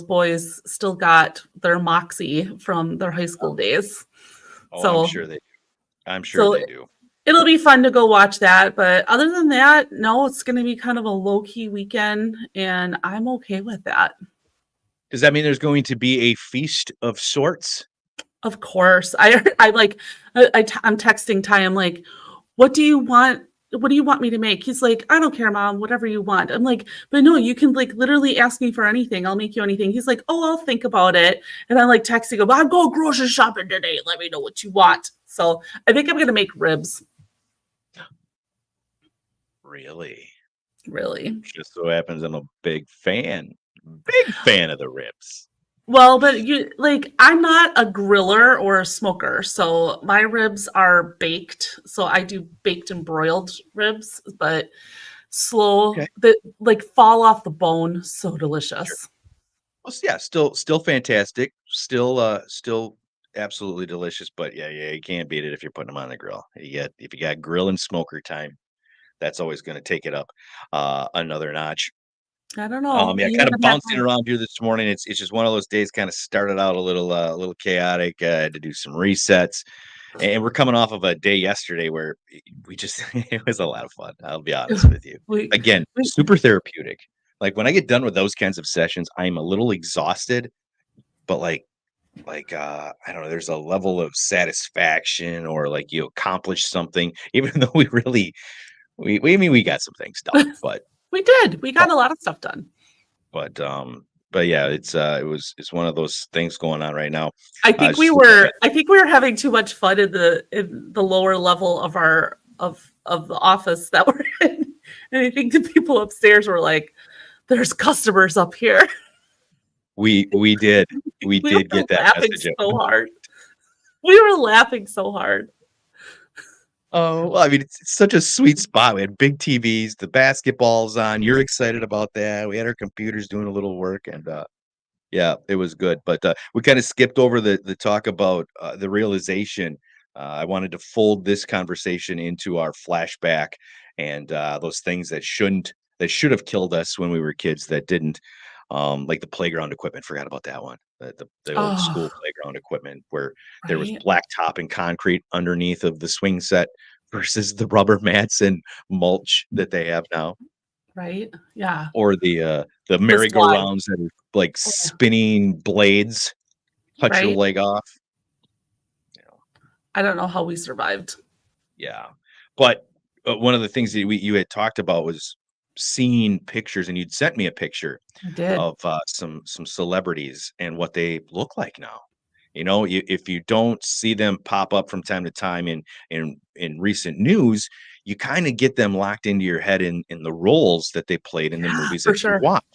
Speaker 3: boys still got their moxie from their high school days.
Speaker 2: Oh,
Speaker 3: so
Speaker 2: I'm sure they do. I'm sure they do.
Speaker 3: It'll be fun to go watch that. But other than that, no, it's going to be kind of a low-key weekend, and I'm okay with that.
Speaker 2: Does that mean there's going to be a feast of sorts?
Speaker 3: Of course. I'm texting Ty. I'm like, what do you want what do you want me to make? He's like, I don't care, Mom, whatever you want. I'm like, but no, you can like literally ask me for anything. I'll make you anything. He's like, oh, I'll think about it. And I'm like texting him, I'm going grocery shopping today. Let me know what you want. So I think I'm going to make ribs.
Speaker 2: Really?
Speaker 3: Really?
Speaker 2: Just so happens I'm a big fan of the ribs.
Speaker 3: Well, but I'm not a griller or a smoker, so my ribs are baked. So I do baked and broiled ribs, but slow,
Speaker 2: Okay.
Speaker 3: that like fall off the bone. So
Speaker 2: Sure.
Speaker 3: delicious.
Speaker 2: Well, yeah, still fantastic. Still absolutely delicious. But yeah, you can't beat it if you're putting them on the grill. If you got grill and smoker time, that's always going to take it up another notch.
Speaker 3: I don't know.
Speaker 2: Yeah,
Speaker 3: You
Speaker 2: kind of
Speaker 3: haven't had
Speaker 2: bouncing
Speaker 3: time.
Speaker 2: around here this morning. It's just one of those days. Kind of started out a little chaotic. Had to do some resets, and we're coming off of a day yesterday where we just it was a lot of fun. I'll be honest with you.
Speaker 3: We,
Speaker 2: Again,
Speaker 3: we,
Speaker 2: super therapeutic. Like when I get done with those kinds of sessions, I'm a little exhausted, but I don't know, there's a level of satisfaction or like you accomplished something, even though we got some things done, but
Speaker 3: we did. We
Speaker 2: uh,
Speaker 3: got a lot of stuff done.
Speaker 2: but yeah, it's one of those things going on right now.
Speaker 3: I
Speaker 2: I
Speaker 3: think
Speaker 2: was
Speaker 3: we
Speaker 2: just looking
Speaker 3: were
Speaker 2: at
Speaker 3: I think we were having too much fun in the lower level of our of the office that we're in. And I think the people upstairs were like, there's customers up here.
Speaker 2: we did we
Speaker 3: We were
Speaker 2: did get that
Speaker 3: laughing
Speaker 2: message.
Speaker 3: so hard. We were laughing so hard.
Speaker 2: Oh, well, I mean, it's such a sweet spot. We had big TVs, the basketball's on. You're excited about that. We had our computers doing a little work, and yeah, it was good. But we kind of skipped over the talk about the realization. I wanted to fold this conversation into our flashback and those things that should have killed us when we were kids that didn't. Like the playground equipment. Forgot about that one. The old
Speaker 3: Oh,
Speaker 2: school playground equipment where there was
Speaker 3: right,
Speaker 2: blacktop and concrete underneath of the swing set versus the rubber mats and mulch that they have now,
Speaker 3: right. Yeah.
Speaker 2: or the
Speaker 3: The slide.
Speaker 2: merry-go-rounds that are like
Speaker 3: Oh, yeah.
Speaker 2: spinning blades cut your
Speaker 3: Right.
Speaker 2: leg off. You know,
Speaker 3: I don't know how we survived.
Speaker 2: yeah. But one of the things that you had talked about was seeing pictures, and you'd sent me a picture
Speaker 3: I did.
Speaker 2: of some celebrities and what they look like now. If you don't see them pop up from time to time in recent news, you kind of get them locked into your head in the roles that they played in the
Speaker 3: Yeah,
Speaker 2: movies
Speaker 3: for
Speaker 2: that you
Speaker 3: sure.
Speaker 2: watch,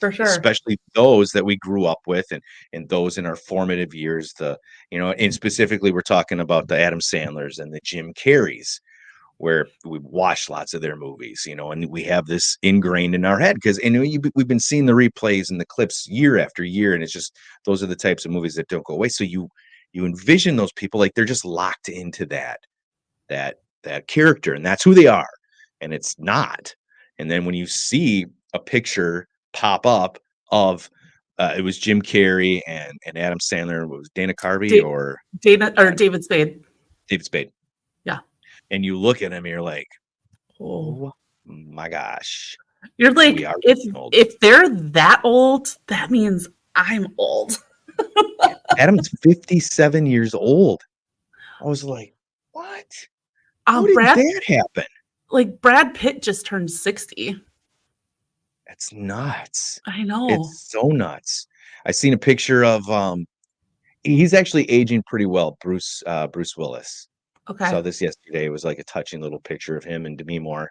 Speaker 3: For sure.
Speaker 2: especially those that we grew up with and those in our formative years. And specifically, we're talking about the Adam Sandlers and the Jim Carreys, where we watch lots of their movies, and we have this ingrained in our head because we've been seeing the replays and the clips year after year, and it's just those are the types of movies that don't go away. So you envision those people like they're just locked into that character, and that's who they are, and it's not. And then when you see a picture pop up of it was Jim Carrey and Adam Sandler, was Dana Carvey
Speaker 3: Da-
Speaker 2: or
Speaker 3: Dana or
Speaker 2: uh,
Speaker 3: David Spade.
Speaker 2: David Spade,
Speaker 3: Yeah.
Speaker 2: and you look at him and you're like,
Speaker 3: Oh.
Speaker 2: oh my gosh,
Speaker 3: You're
Speaker 2: we
Speaker 3: like,
Speaker 2: are
Speaker 3: if
Speaker 2: getting old.
Speaker 3: if they're that old, that means I'm old.
Speaker 2: Yeah. Adam's 57 years old. I was like, what? How did
Speaker 3: Brad
Speaker 2: that happen?
Speaker 3: Brad Pitt just turned 60.
Speaker 2: That's nuts.
Speaker 3: I know.
Speaker 2: It's so nuts. I seen a picture of he's actually aging pretty well, Bruce Willis.
Speaker 3: Okay.
Speaker 2: Saw this yesterday. It was like a touching little picture of him and Demi Moore.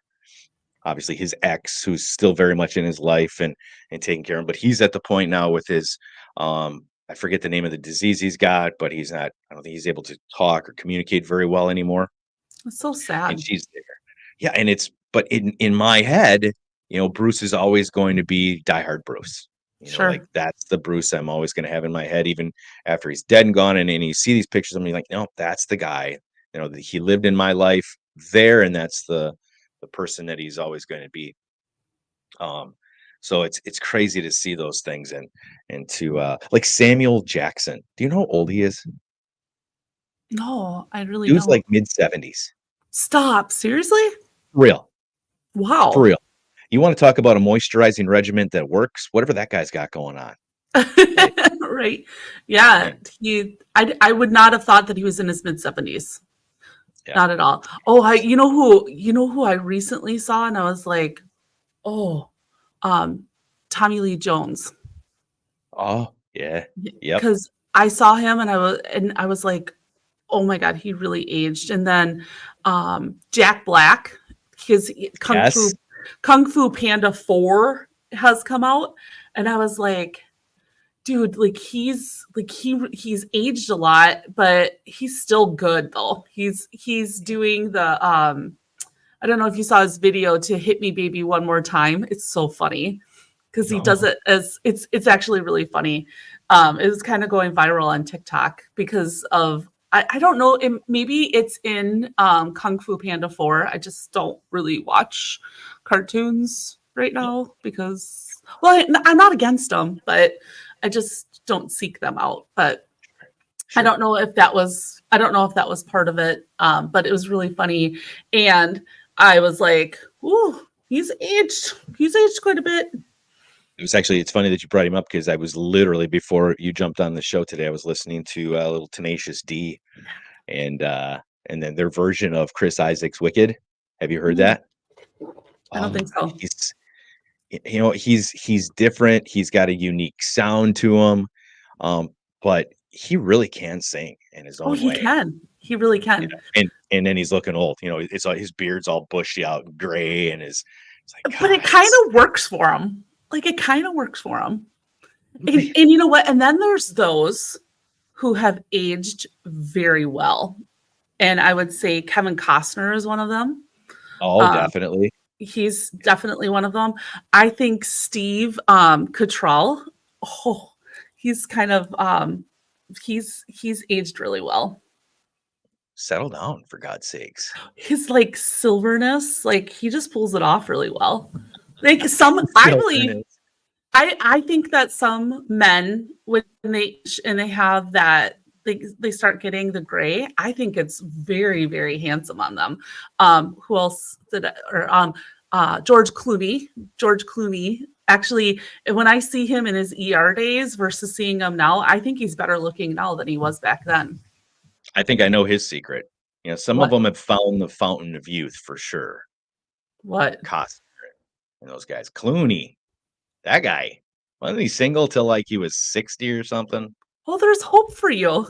Speaker 2: Obviously his ex, who's still very much in his life and taking care of him, but he's at the point now with his I forget the name of the disease he's got, but I don't think he's able to talk or communicate very well anymore.
Speaker 3: It's so
Speaker 2: And
Speaker 3: sad.
Speaker 2: she's there. Yeah, and but in my head, Bruce is always going to be diehard Bruce. Like
Speaker 3: Sure.
Speaker 2: that's the Bruce I'm always going to have in my head, even after he's dead and gone. And you see these pictures, I'm like, no, that's the guy. He lived in my life there, and that's the person that he's always going to be. So it's crazy to see those things and to like Samuel Jackson. Do you know how old he is?
Speaker 3: No, I really
Speaker 2: He was
Speaker 3: don't.
Speaker 2: like mid-70s.
Speaker 3: Stop. Seriously?
Speaker 2: Real, for
Speaker 3: Wow.
Speaker 2: real. You want to talk about a moisturizing regimen that works? Whatever that guy's got going on. Right.
Speaker 3: Right. Yeah.
Speaker 2: And
Speaker 3: I would not have thought that he was in his mid 70s.
Speaker 2: Yeah.
Speaker 3: Not at all. You know who I recently saw, and I was like, oh, Tommy Lee Jones.
Speaker 2: Oh, yeah. Yep.
Speaker 3: Because I saw him and I was like, oh my God, he really aged. And then Jack Black, his
Speaker 2: Yes.
Speaker 3: Kung Fu Panda 4 has come out. And I was like, dude, like he's aged a lot, but he's still good though. He's doing the I don't know if you saw his video to Hit Me Baby One More Time. It's so funny because he does
Speaker 2: No.
Speaker 3: it as it's actually really funny. It was kind of going viral on TikTok because of I don't know, maybe it's in Kung Fu Panda 4. I just don't really watch cartoons right now because well, I'm not against them, but I just don't seek them out. But
Speaker 2: Sure.
Speaker 3: I don't know if that was part of it, but it was really funny, and I was like, "Ooh, he's aged. He's aged quite a bit."
Speaker 2: It's funny that you brought him up because I was literally before you jumped on the show today, I was listening to a little Tenacious D and then their version of Chris Isaac's Wicked. Have you heard
Speaker 3: Mm,
Speaker 2: that?
Speaker 3: I don't think so.
Speaker 2: He's different. He's got a unique sound to him. But he really can sing in his
Speaker 3: Oh,
Speaker 2: own
Speaker 3: he
Speaker 2: way.
Speaker 3: can. He really can.
Speaker 2: And then he's looking old. It's like his beard's all bushy out and gray, and it's like
Speaker 3: But it
Speaker 2: God.
Speaker 3: kind of works for him. Like it kind of works for him. And you know what? And then there's those who have aged very well. And I would say Kevin Costner is one of them.
Speaker 2: Oh,
Speaker 3: Um,
Speaker 2: definitely.
Speaker 3: he's definitely one of them. I think Steve Cottrell, oh, he's kind of he's aged really well.
Speaker 2: Settle down, for God's sakes.
Speaker 3: His like silverness, like he just pulls it off really well. Like I believe I think that some men when they have that they start getting the gray. I think it's very very handsome on them. Who else did or George Clooney. George Clooney. Actually, when I see him in his ER days versus seeing him now, I think he's better looking now than he was back then.
Speaker 2: I think I know his secret. Some of
Speaker 3: What?
Speaker 2: them have found the fountain of youth for sure.
Speaker 3: What?
Speaker 2: Costner and those guys. Clooney, that guy. Wasn't he single till like he was 60 or something?
Speaker 3: Well, there's hope for you.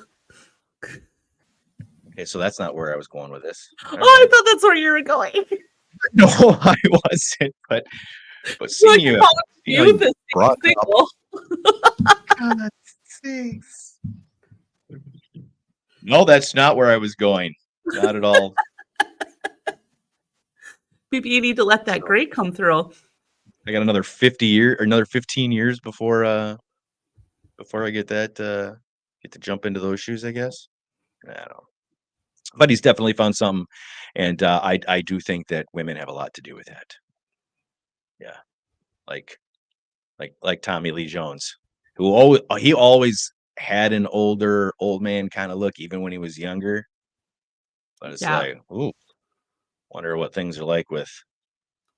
Speaker 2: Okay, so that's not where I was going with this. All
Speaker 3: I
Speaker 2: right.
Speaker 3: thought that's where you were going.
Speaker 2: No, I wasn't. But seeing
Speaker 3: Like,
Speaker 2: you,
Speaker 3: how
Speaker 2: you
Speaker 3: youth is
Speaker 2: brought it up.
Speaker 3: single.
Speaker 2: God's sakes. No, that's not where I was going. Not at all.
Speaker 3: Maybe you need to let that gray come through.
Speaker 2: I got another 50 year or another 15 years before I get that get to jump into those shoes, I guess. I don't know. But he's definitely found something, and I do think that women have a lot to do with that. Yeah, like Tommy Lee Jones, who always had an old man kind of look, even when he was younger. But it's
Speaker 3: Yeah.
Speaker 2: like, ooh, wonder what things are like with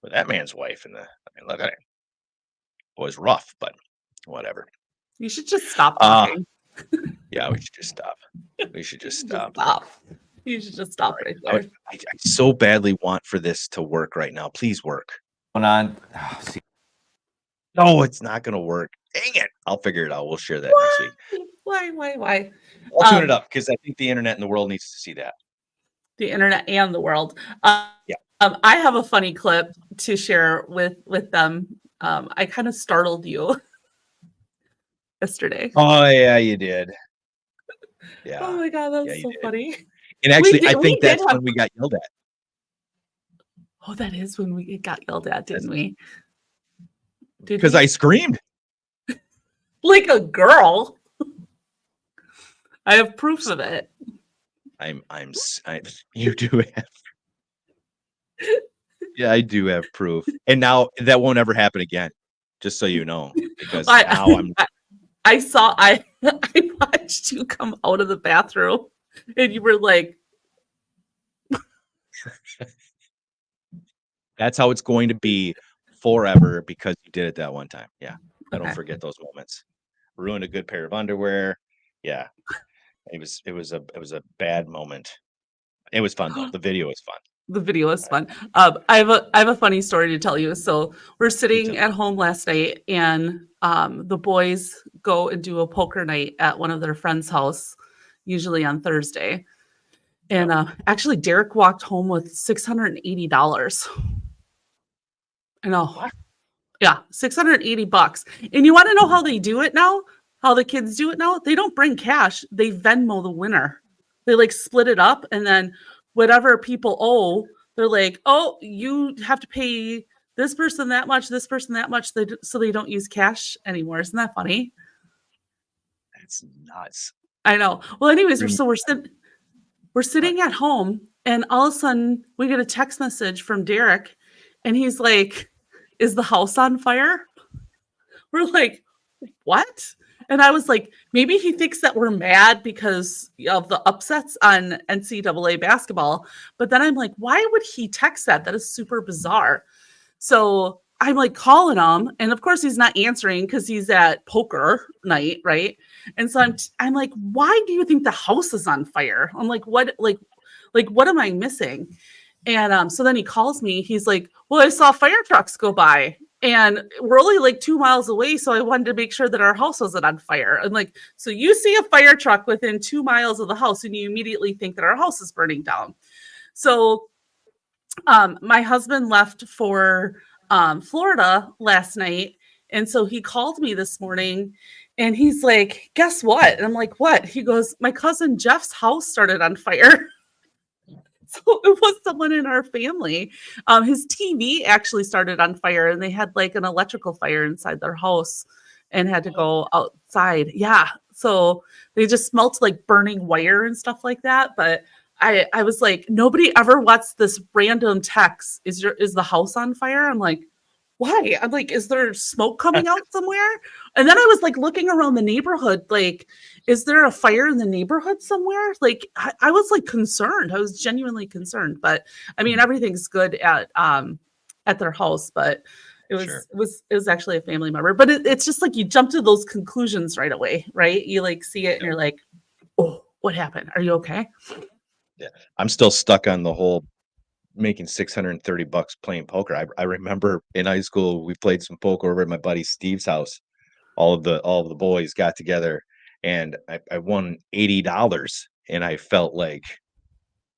Speaker 2: that man's wife. Look at it. It was rough, but whatever.
Speaker 3: You should just stop
Speaker 2: Uh
Speaker 3: talking.
Speaker 2: yeah, we should just stop. We should just stop.
Speaker 3: You should just stop right
Speaker 2: I
Speaker 3: there.
Speaker 2: so badly want for this to work right now. Please work.
Speaker 4: On.
Speaker 2: No, it's not going to work. Dang it. I'll figure it out. We'll share that next week.
Speaker 3: Why?
Speaker 2: I'll tune it up because I think the internet and the world needs to see that.
Speaker 3: The internet and the world.
Speaker 2: Yeah.
Speaker 3: I have a funny clip to share with them. I kind of startled you yesterday.
Speaker 2: Oh, yeah, you did. Yeah.
Speaker 3: Oh my God, that's
Speaker 2: Yeah, you
Speaker 3: so
Speaker 2: did.
Speaker 3: funny.
Speaker 2: And actually, I
Speaker 3: we
Speaker 2: think
Speaker 3: did
Speaker 2: that's
Speaker 3: have-
Speaker 2: when we got yelled at.
Speaker 3: Oh, that is when we got yelled at, didn't we?
Speaker 2: Because I screamed.
Speaker 3: Like a girl. I have proof of it.
Speaker 2: You do have. Yeah, I do have proof. And now that won't ever happen again. Just so you know, because now I'm.
Speaker 3: I watched you come out of the bathroom and you were like,
Speaker 2: That's how it's going to be forever because you did it that one time. Yeah. I don't
Speaker 3: Okay.
Speaker 2: forget those moments. Ruined a good pair of underwear. Yeah. It was a bad moment. It was fun though. The video was fun.
Speaker 3: The video is fun. I have a funny story to tell you. So we're sitting at home last night, and the boys go and do a poker night at one of their friends' house, usually on Thursday. And actually, Derek walked home with $680. I know.
Speaker 2: What?
Speaker 3: Yeah, $680. And you want to know how they do it now? How the kids do it now? They don't bring cash. They Venmo the winner. They like split it up, and then whatever people owe, they're like, oh, you have to pay this person that much, this person that much, so they don't use cash anymore. Isn't that funny?
Speaker 2: That's nuts.
Speaker 3: I know. Well, anyways, we're sitting at home, and all of a sudden we get a text message from Derek, and he's like, is the house on fire? We're like, what? And I was like, maybe he thinks that we're mad because of the upsets on NCAA basketball. But then I'm like, why would he text that? That is super bizarre. So I'm like calling him, and of course he's not answering because he's at poker night, right? And so I'm like, why do you think the house is on fire? I'm like, what am I missing? And so then he calls me. He's like, well, I saw fire trucks go by, and we're only like 2 miles away. So I wanted to make sure that our house wasn't on fire. I'm like, so you see a fire truck within 2 miles of the house, and you immediately think that our house is burning down. So my husband left for Florida last night. And so he called me this morning, and he's like, guess what? And I'm like, what? He goes, my cousin Jeff's house started on fire. So it was someone in our family. His TV actually started on fire, and they had like an electrical fire inside their house and had to go outside. Yeah. So they just smelt like burning wire and stuff like that. But I was like, nobody ever wants this random text. Is the house on fire? I'm like, why? I'm like, is there smoke coming out somewhere? And then I was like looking around the neighborhood, like, is there a fire in the neighborhood somewhere? Like, I was like concerned. I was genuinely concerned. But I mean, everything's good at their house, but it was actually a family member. But it's just like you jump to those conclusions right away, right? You like see it and you're like, oh, what happened? Are you okay?
Speaker 2: Yeah, I'm still stuck on the whole making $630 playing poker. I remember in high school we played some poker over at my buddy Steve's house. All of the boys got together, and I won $80, and I felt like,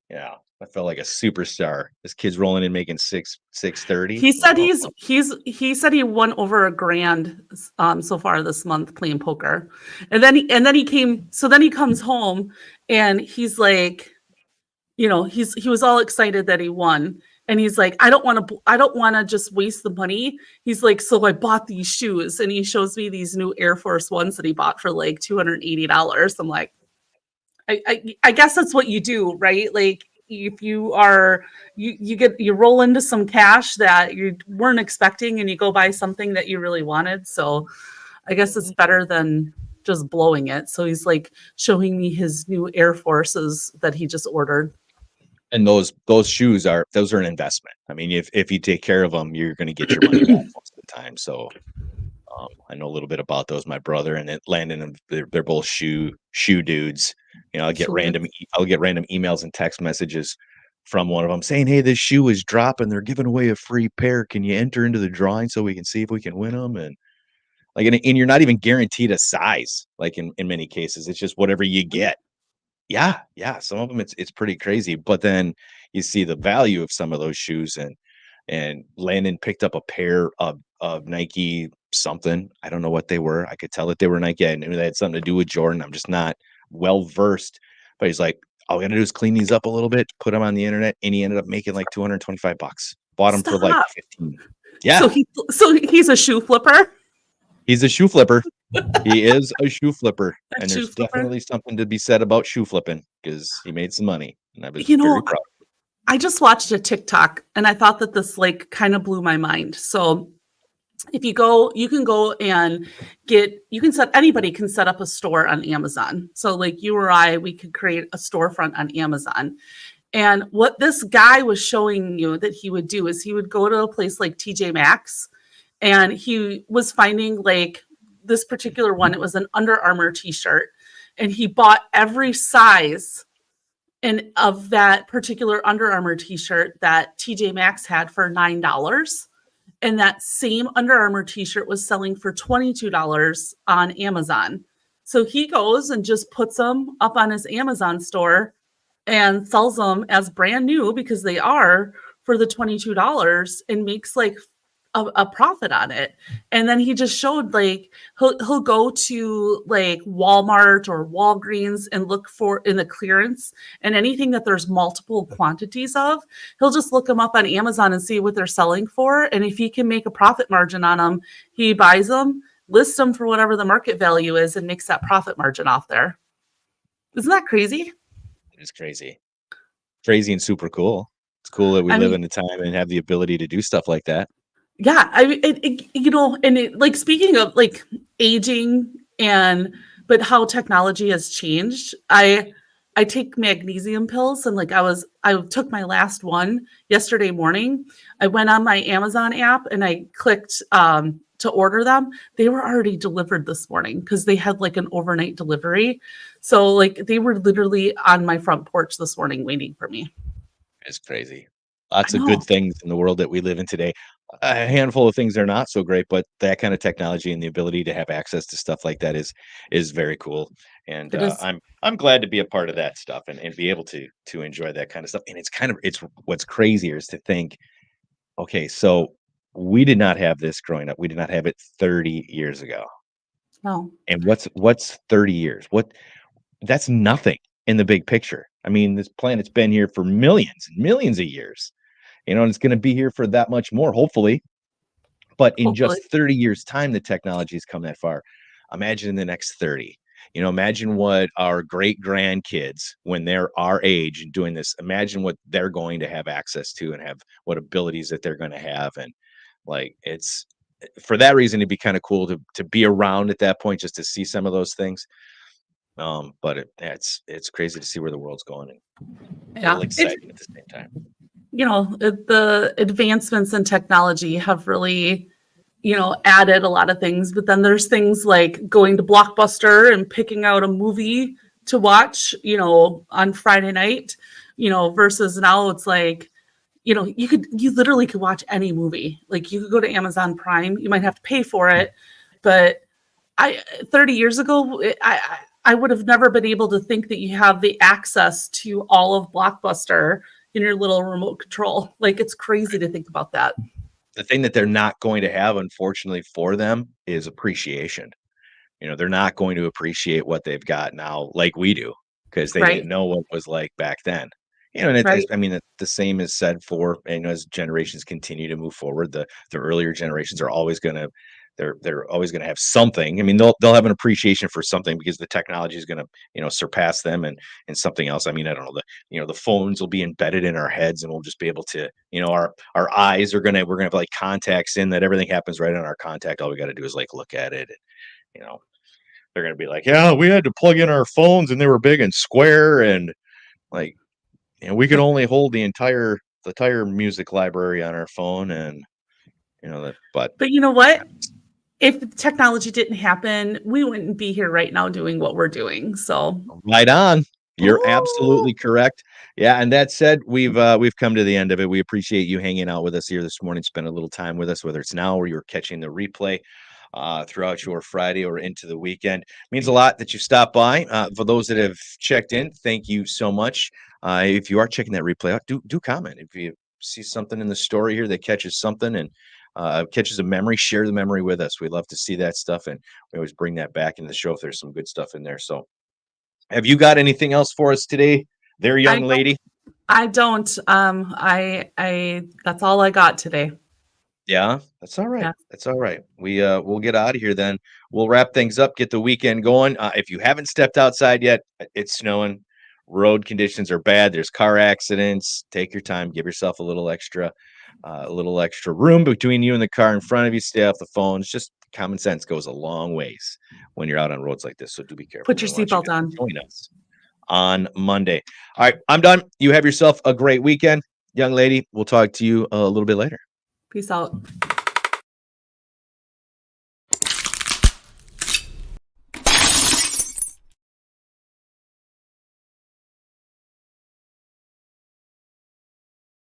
Speaker 2: yeah, I felt like a superstar. This kid's rolling in making 630.
Speaker 3: He said he said he won over $1,000 so far this month playing poker. And then he comes home, and he's like, you know, he was all excited that he won, and he's like, I don't want to just waste the money. He's like, so I bought these shoes, and he shows me these new Air Force Ones that he bought for like $280. I'm like, I guess that's what you do, right? Like if you roll into some cash that you weren't expecting, and you go buy something that you really wanted. So I guess it's better than just blowing it. So he's like showing me his new Air Forces that he just ordered.
Speaker 2: And those shoes are an investment. I mean, if you take care of them, you're going to get your money back most of the time. So I know a little bit about those. My brother and Landon, and they're both shoe dudes. You know, I'll get random emails and text messages from one of them saying, "Hey, this shoe is dropping. They're giving away a free pair. Can you enter into the drawing so we can see if we can win them?" And like, and you're not even guaranteed a size. Like in many cases, it's just whatever you get. Yeah. Some of them it's pretty crazy, but then you see the value of some of those shoes, and Landon picked up a pair of Nike something. I don't know what they were. I could tell that they were Nike. I knew they had something to do with Jordan. I'm just not well versed, but he's like, all we gotta do is clean these up a little bit, put them on the internet, and he ended up making like $225. Bought them for like 15. Yeah.
Speaker 3: So he's a shoe flipper.
Speaker 2: He's a shoe flipper. He is a shoe flipper, and there's definitely something to be said about shoe flipping because he made some money, and I was very proud.
Speaker 3: I just watched a TikTok, and I thought that this like kind of blew my mind. So if you can go and anybody can set up a store on Amazon. So like you or I, we could create a storefront on Amazon. And what this guy was showing you that he would do is he would go to a place like TJ Maxx, and he was finding like this particular one. It was an Under Armour t-shirt, and he bought every size and of that particular Under Armour t-shirt that TJ Maxx had for $9. And that same Under Armour t-shirt was selling for $22 on Amazon. So he goes and just puts them up on his Amazon store and sells them as brand new, because they are, for the $22, and makes like a profit on it. And then he just showed like he'll go to like Walmart or Walgreens and look for in the clearance, and anything that there's multiple quantities of, he'll just look them up on Amazon and see what they're selling for. And if he can make a profit margin on them, he buys them, lists them for whatever the market value is, and makes that profit margin off there. Isn't that crazy?
Speaker 2: It is crazy and super cool. It's cool that we live in a time and have the ability to do stuff like that.
Speaker 3: Yeah, like, speaking of like aging but how technology has changed, I take magnesium pills, and like I took my last one yesterday morning. I went on my Amazon app and I clicked to order them. They were already delivered this morning because they had like an overnight delivery. So like they were literally on my front porch this morning waiting for me.
Speaker 2: It's crazy. Lots of good things in the world that we live in today. A handful of things are not so great, but that kind of technology and the ability to have access to stuff like that is very cool. And I'm glad to be a part of that stuff and be able to enjoy that kind of stuff. And it's what's crazier is to think, okay, so we did not have this growing up. We did not have it 30 years ago.
Speaker 3: No.
Speaker 2: And what's 30 years? That's nothing in the big picture. I mean, this planet's been here for millions and millions of years. And it's going to be here for that much more, hopefully. But in just 30 years' time, the technology has come that far. Imagine in the next 30. Imagine what our great grandkids, when they're our age and doing this, imagine what they're going to have access to and have what abilities that they're going to have. And like, it's for that reason, it'd be kind of cool to be around at that point, just to see some of those things. But it's crazy to see where the world's going, and a little exciting at the same time.
Speaker 3: The advancements in technology have really, added a lot of things. But then there's things like going to Blockbuster and picking out a movie to watch, on Friday night, versus now it's like, you literally could watch any movie. Like you could go to Amazon Prime, you might have to pay for it. But 30 years ago, I would have never been able to think that you have the access to all of Blockbuster in your little remote control. Like, it's crazy to think about that.
Speaker 2: The thing that they're not going to have, unfortunately for them, is appreciation. They're not going to appreciate what they've got now like we do, because they didn't know what it was like back then. And I mean, the same is said for, as generations continue to move forward, the earlier generations are always going to, they're always going to have something. I mean, they'll have an appreciation for something because the technology is going to, surpass them and something else. I mean, I don't know, the phones will be embedded in our heads, and we'll just be able to, our eyes we're going to have like contacts in that everything happens right on our contact. All we got to do is like look at it. They're going to be like, yeah, we had to plug in our phones and they were big and square, and like, we could only hold the entire music library on our phone, and but
Speaker 3: you know what? If the technology didn't happen, we wouldn't be here right now doing what we're doing. So
Speaker 2: right on. You're absolutely correct. Yeah, and that said, we've come to the end of it. We appreciate you hanging out with us here this morning, spend a little time with us, whether it's now or you're catching the replay throughout your Friday or into the weekend. It means a lot that you stopped by. For those that have checked in, thank you so much. If you are checking that replay out, do comment. If you see something in the story here that catches something and catches a memory, share the memory with us. We love to see that stuff, and we always bring that back in the show if there's some good stuff in there. So have you got anything else for us today there, young lady?
Speaker 3: I don't. I that's all I got today.
Speaker 2: Yeah, that's all right. Yeah. That's all right. We'll get out of here then. We'll wrap things up, get the weekend going. If you haven't stepped outside yet, it's snowing. Road conditions are bad. There's car accidents. Take your time. Give yourself a little extra room between you and the car in front of you. Stay off the phone. It's just common sense goes a long ways when you're out on roads like this. So do be careful.
Speaker 3: Put your seatbelt on.
Speaker 2: Join us on Monday. All right, I'm done. You have yourself a great weekend, young lady. We'll talk to you a little bit later.
Speaker 3: Peace out.